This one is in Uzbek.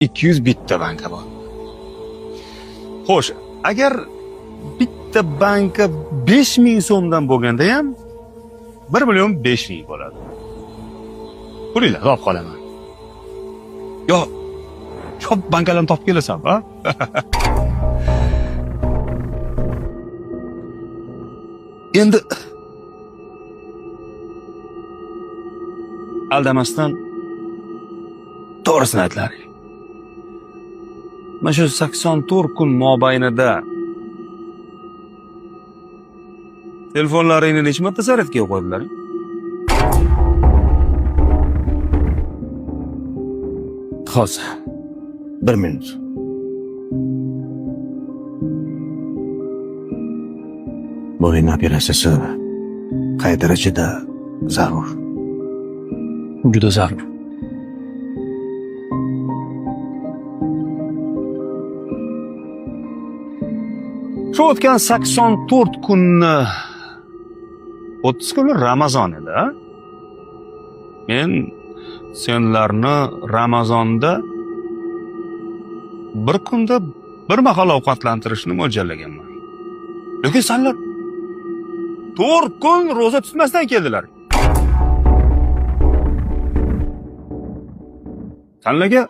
200 bitta banka bor. Xo'sh, agar bitta banka 5000 so'mdan bo'lganda ham 1,5 million bo'ladi. Pulinglar olib qolaman. Yo, chop bankalarni topib kelasan, ha? Endi aldamasdan to'g'risini aytlaring. Mana shu 84 kun mobaynida telefonlaringni necha marta zaryadkaga qo'ydilar? Hozir 1 minut. Bo'yin operatsiyasi qay darajada zarur? Juda zarur. Shu o'tgan 84 kunni 30 kuni Ramazon edi. Men senlarni Ramazonda bir kunda bir mahal ovqatlantirishni mo'ljallaganman. Lekin senlar 4 kun ro'za tutmasdan keldilar. Senlarga